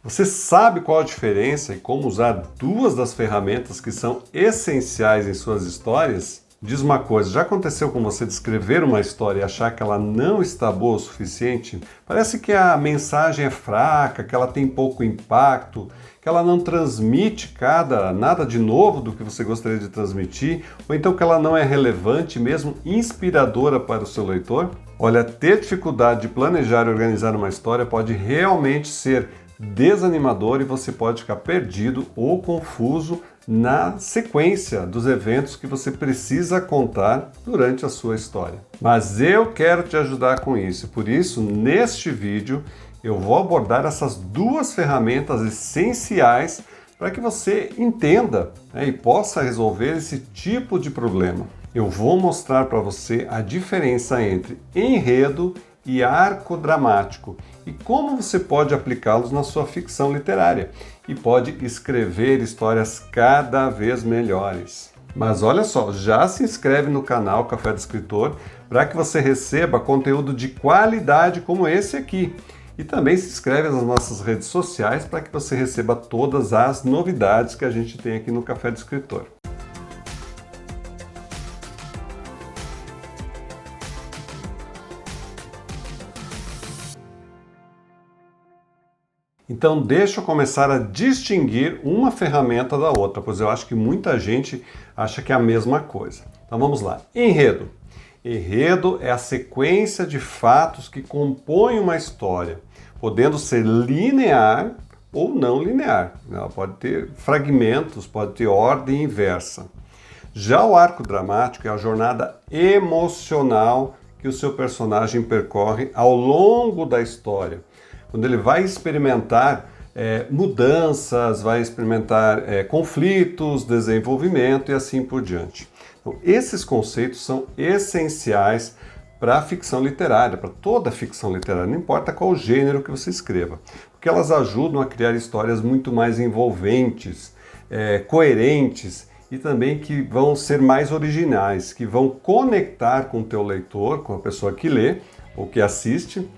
Você sabe qual a diferença e como usar duas das ferramentas que são essenciais em suas histórias? Diz uma coisa, já aconteceu com você de escrever uma história e achar que ela não está boa o suficiente? Parece que a mensagem é fraca, que ela tem pouco impacto, que ela não transmite nada de novo do que você gostaria de transmitir, ou então que ela não é relevante, mesmo inspiradora para o seu leitor? Olha, ter dificuldade de planejar e organizar uma história pode realmente ser desanimador e você pode ficar perdido ou confuso na sequência dos eventos que você precisa contar durante a sua história. Mas eu quero te ajudar com isso, por isso, neste vídeo, eu vou abordar essas duas ferramentas essenciais para que você entenda, e possa resolver esse tipo de problema. Eu vou mostrar para você a diferença entre enredo e arco dramático e como você pode aplicá-los na sua ficção literária e pode escrever histórias cada vez melhores. Mas olha só, já se inscreve no canal Café do Escritor para que você receba conteúdo de qualidade como esse aqui. E também se inscreve nas nossas redes sociais para que você receba todas as novidades que a gente tem aqui no Café do Escritor. Então deixa eu começar a distinguir uma ferramenta da outra, pois eu acho que muita gente acha que é a mesma coisa. Então vamos lá. Enredo. Enredo é a sequência de fatos que compõem uma história, podendo ser linear ou não linear. Ela pode ter fragmentos, pode ter ordem inversa. Já o arco dramático é a jornada emocional que o seu personagem percorre ao longo da história, quando ele vai experimentar mudanças, vai experimentar conflitos, desenvolvimento e assim por diante. Então, esses conceitos são essenciais para a ficção literária, para toda a ficção literária, não importa qual gênero que você escreva, porque elas ajudam a criar histórias muito mais envolventes, coerentes e também que vão ser mais originais, que vão conectar com o teu leitor, com a pessoa que lê ou que assiste,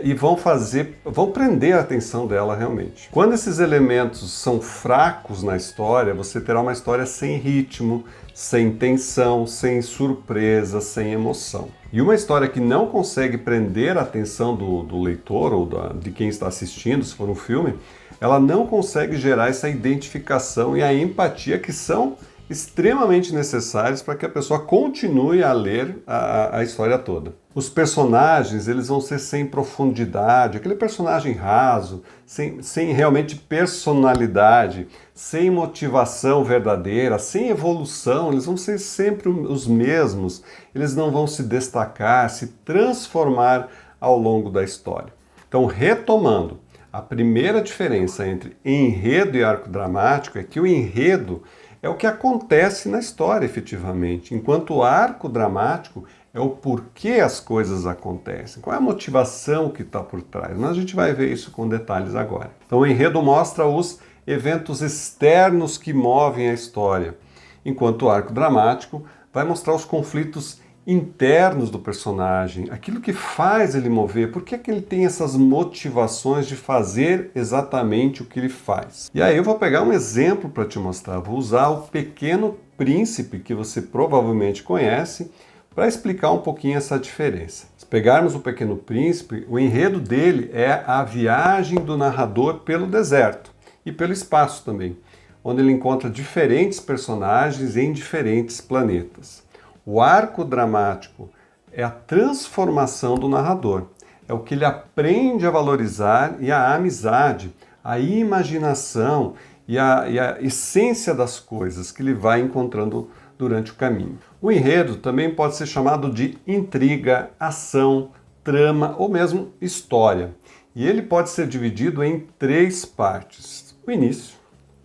e vão prender a atenção dela realmente. Quando esses elementos são fracos na história, você terá uma história sem ritmo, sem tensão, sem surpresa, sem emoção. E uma história que não consegue prender a atenção do leitor ou de quem está assistindo, se for um filme, ela não consegue gerar essa identificação e a empatia que são extremamente necessários para que a pessoa continue a ler a história toda. Os personagens, eles vão ser sem profundidade, aquele personagem raso, sem realmente personalidade, sem motivação verdadeira, sem evolução, eles vão ser sempre os mesmos, eles não vão se destacar, se transformar ao longo da história. Então, retomando, a primeira diferença entre enredo e arco dramático é que o enredo é o que acontece na história efetivamente, enquanto o arco dramático é o porquê as coisas acontecem, qual é a motivação que está por trás. Mas a gente vai ver isso com detalhes agora. Então o enredo mostra os eventos externos que movem a história, enquanto o arco dramático vai mostrar os conflitos internos do personagem, aquilo que faz ele mover, por que é que ele tem essas motivações de fazer exatamente o que ele faz. E aí eu vou pegar um exemplo para te mostrar, vou usar o Pequeno Príncipe, que você provavelmente conhece, para explicar um pouquinho essa diferença. Se pegarmos o Pequeno Príncipe, o enredo dele é a viagem do narrador pelo deserto e pelo espaço também, onde ele encontra diferentes personagens em diferentes planetas. O arco dramático é a transformação do narrador, é o que ele aprende a valorizar e a amizade, a imaginação e a essência das coisas que ele vai encontrando durante o caminho. O enredo também pode ser chamado de intriga, ação, trama ou mesmo história. E ele pode ser dividido em três partes: o início,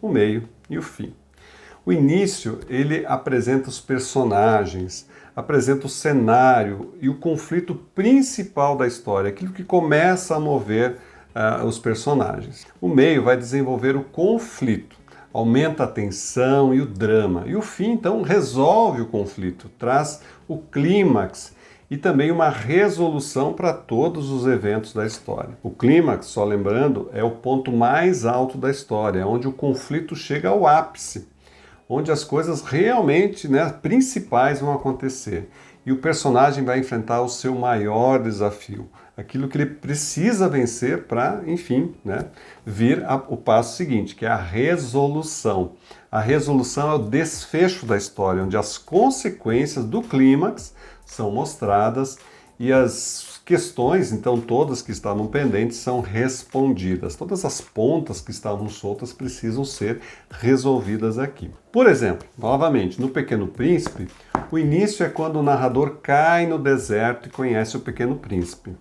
o meio e o fim. O início, ele apresenta os personagens, apresenta o cenário e o conflito principal da história, aquilo que começa a mover os personagens. O meio vai desenvolver o conflito, aumenta a tensão e o drama. E o fim, então, resolve o conflito, traz o clímax e também uma resolução para todos os eventos da história. O clímax, só lembrando, é o ponto mais alto da história, é onde o conflito chega ao ápice, onde as coisas realmente, né, principais vão acontecer. E o personagem vai enfrentar o seu maior desafio, aquilo que ele precisa vencer para, enfim, né, vir o passo seguinte, que é a resolução. A resolução é o desfecho da história, onde as consequências do clímax são mostradas e as questões, então todas que estavam pendentes, são respondidas. Todas as pontas que estavam soltas precisam ser resolvidas aqui. Por exemplo, novamente, no Pequeno Príncipe, o início é quando o narrador cai no deserto e conhece o Pequeno Príncipe,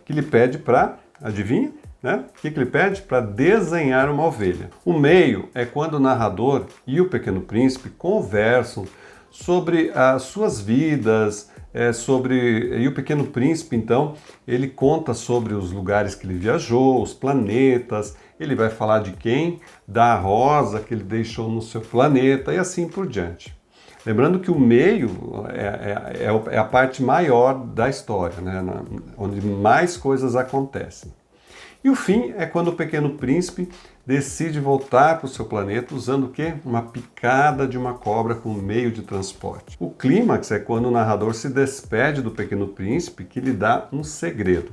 que lhe pede para, adivinha? Né? O que ele pede? Para desenhar uma ovelha. O meio é quando o narrador e o Pequeno Príncipe conversam sobre as suas vidas, e o Pequeno Príncipe, então, ele conta sobre os lugares que ele viajou, os planetas, ele vai falar de quem? Da rosa que ele deixou no seu planeta e assim por diante. Lembrando que o meio é a parte maior da história, né? Onde mais coisas acontecem. E o fim é quando o Pequeno Príncipe decide voltar para o seu planeta usando o quê? Uma picada de uma cobra como meio de transporte. O clímax é quando o narrador se despede do Pequeno Príncipe, que lhe dá um segredo.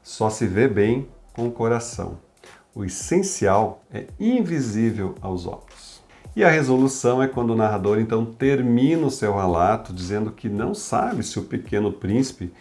Só se vê bem com o coração. O essencial é invisível aos olhos. E a resolução é quando o narrador então termina o seu relato dizendo que não sabe se o Pequeno Príncipe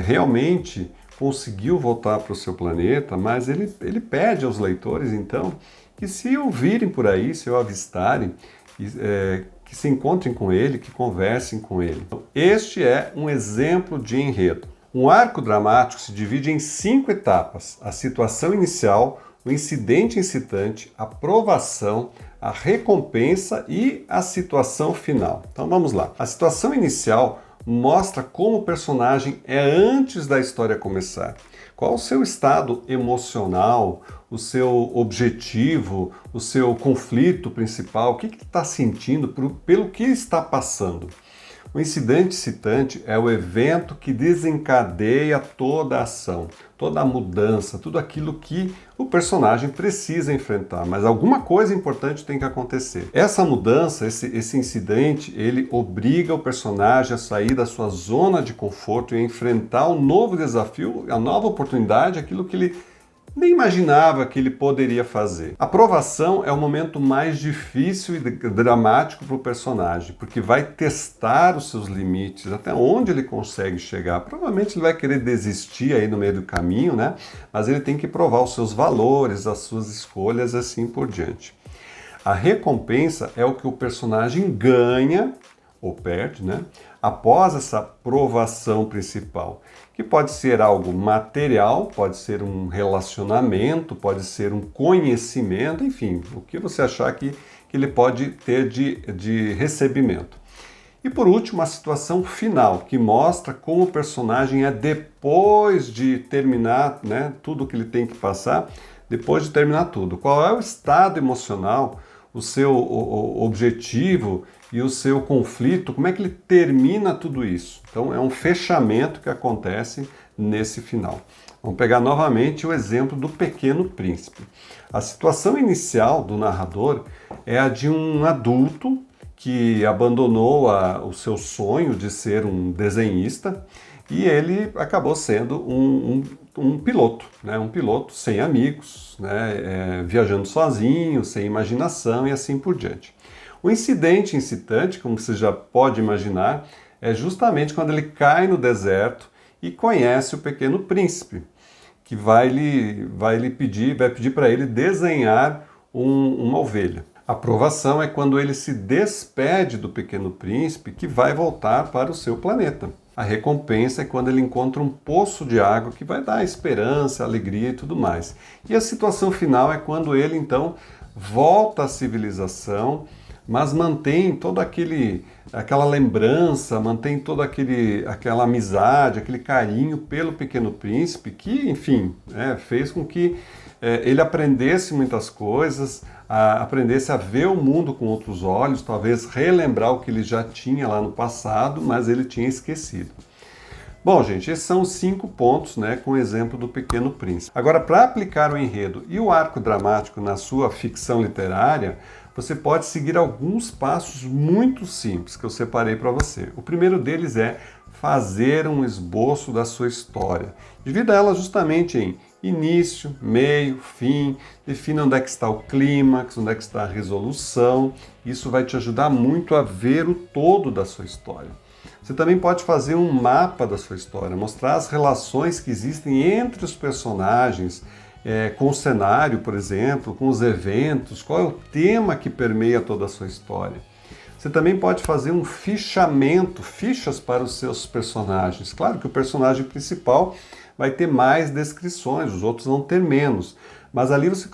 realmente conseguiu voltar para o seu planeta, mas ele pede aos leitores, então, que se o virem por aí, se o avistarem, que se encontrem com ele, que conversem com ele. Então, este é um exemplo de enredo. Um arco dramático se divide em 5 etapas: a situação inicial, o incidente incitante, a provação, a recompensa e a situação final. Então vamos lá. A situação inicial mostra como o personagem é antes da história começar. Qual o seu estado emocional, o seu objetivo, o seu conflito principal, o que ele está sentindo, pelo que está passando. O incidente excitante é o evento que desencadeia toda a ação, toda a mudança, tudo aquilo que o personagem precisa enfrentar, mas alguma coisa importante tem que acontecer. Essa mudança, esse incidente, ele obriga o personagem a sair da sua zona de conforto e a enfrentar um novo desafio, a nova oportunidade, aquilo que ele nem imaginava que ele poderia fazer. A provação é o momento mais difícil e dramático para o personagem, porque vai testar os seus limites, até onde ele consegue chegar. Provavelmente ele vai querer desistir aí no meio do caminho, né? Mas ele tem que provar os seus valores, as suas escolhas, assim por diante. A recompensa é o que o personagem ganha ou perde, né? Após essa provação principal, que pode ser algo material, pode ser um relacionamento, pode ser um conhecimento, enfim, o que você achar que ele pode ter de recebimento. E por último, a situação final, que mostra como o personagem é depois de terminar, né, tudo que ele tem que passar, depois de terminar tudo. Qual é o estado emocional, o seu objetivo e o seu conflito, como é que ele termina tudo isso? Então é um fechamento que acontece nesse final. Vamos pegar novamente o exemplo do Pequeno Príncipe. A situação inicial do narrador é a de um adulto que abandonou o seu sonho de ser um desenhista e ele acabou sendo um piloto, né? Um piloto sem amigos, né? Viajando sozinho, sem imaginação e assim por diante. O incidente incitante, como você já pode imaginar, é justamente quando ele cai no deserto e conhece o Pequeno Príncipe, que vai pedir para ele desenhar uma ovelha. A provação é quando ele se despede do Pequeno Príncipe, que vai voltar para o seu planeta. A recompensa é quando ele encontra um poço de água que vai dar esperança, alegria e tudo mais. E a situação final é quando ele, então, volta à civilização, mas mantém toda aquela lembrança, mantém toda aquela amizade, aquele carinho pelo Pequeno Príncipe, que, enfim, fez com que ele aprendesse muitas coisas, aprendesse a ver o mundo com outros olhos, talvez relembrar o que ele já tinha lá no passado, mas ele tinha esquecido. Bom, gente, esses são os 5 pontos, né, com o exemplo do Pequeno Príncipe. Agora, para aplicar o enredo e o arco dramático na sua ficção literária, você pode seguir alguns passos muito simples que eu separei para você. O primeiro deles é fazer um esboço da sua história. Divida ela justamente em início, meio, fim, defina onde é que está o clímax, onde é que está a resolução. Isso vai te ajudar muito a ver o todo da sua história. Você também pode fazer um mapa da sua história, mostrar as relações que existem entre os personagens, com o cenário, por exemplo, com os eventos, qual é o tema que permeia toda a sua história. Você também pode fazer um fichamento, fichas para os seus personagens. Claro que o personagem principal vai ter mais descrições, os outros vão ter menos. Mas ali você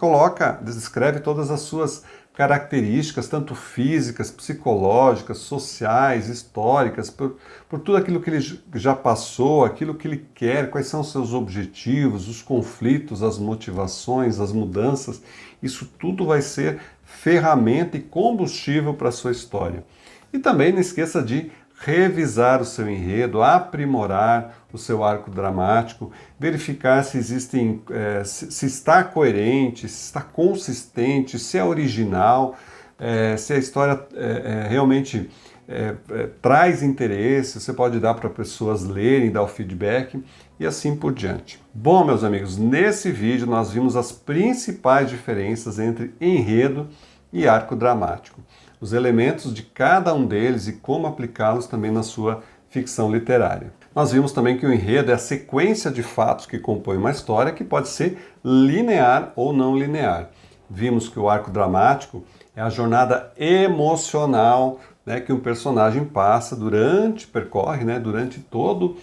descreve todas as suas características, tanto físicas, psicológicas, sociais, históricas, por tudo aquilo que ele já passou, aquilo que ele quer, quais são os seus objetivos, os conflitos, as motivações, as mudanças. Isso tudo vai ser ferramenta e combustível para a sua história. E também não esqueça de revisar o seu enredo, aprimorar o seu arco dramático, verificar se se está coerente, se está consistente, se é original, se a história realmente traz interesse, você pode dar para pessoas lerem, dar o feedback e assim por diante. Bom, meus amigos, nesse vídeo nós vimos as principais diferenças entre enredo e arco dramático, os elementos de cada um deles e como aplicá-los também na sua ficção literária. Nós vimos também que o enredo é a sequência de fatos que compõe uma história que pode ser linear ou não linear. Vimos que o arco dramático é a jornada emocional, né, que um personagem percorre durante todo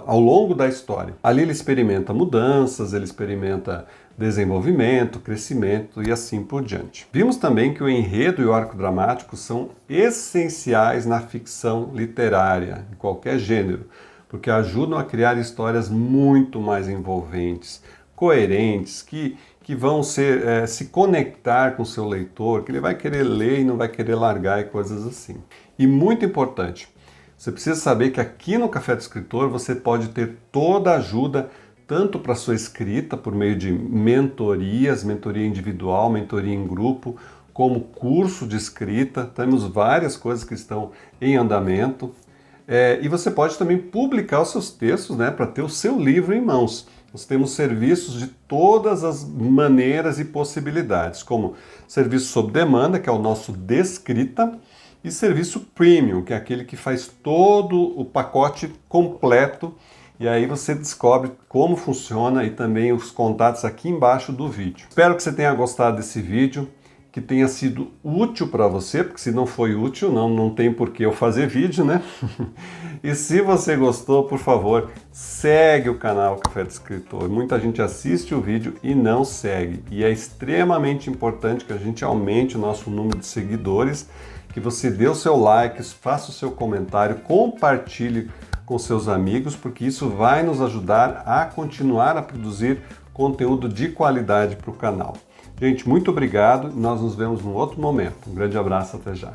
ao longo da história. Ali ele experimenta mudanças, ele experimenta desenvolvimento, crescimento e assim por diante. Vimos também que o enredo e o arco dramático são essenciais na ficção literária, em qualquer gênero, porque ajudam a criar histórias muito mais envolventes, coerentes, que vão se conectar com o seu leitor, que ele vai querer ler e não vai querer largar e coisas assim. E muito importante, você precisa saber que aqui no Café do Escritor você pode ter toda a ajuda, tanto para a sua escrita, por meio de mentorias, mentoria individual, mentoria em grupo, como curso de escrita. Temos várias coisas que estão em andamento. E você pode também publicar os seus textos, né, para ter o seu livro em mãos. Nós temos serviços de todas as maneiras e possibilidades, como serviço sob demanda, que é o nosso Descrita, e serviço premium, que é aquele que faz todo o pacote completo. E aí você descobre como funciona e também os contatos aqui embaixo do vídeo. Espero que você tenha gostado desse vídeo, que tenha sido útil para você, porque se não foi útil, não tem por que eu fazer vídeo, né? E se você gostou, por favor, segue o canal Café do Escritor. Muita gente assiste o vídeo e não segue. E é extremamente importante que a gente aumente o nosso número de seguidores, que você dê o seu like, faça o seu comentário, compartilhe com seus amigos, porque isso vai nos ajudar a continuar a produzir conteúdo de qualidade para o canal. Gente, muito obrigado e nós nos vemos num outro momento. Um grande abraço, até já.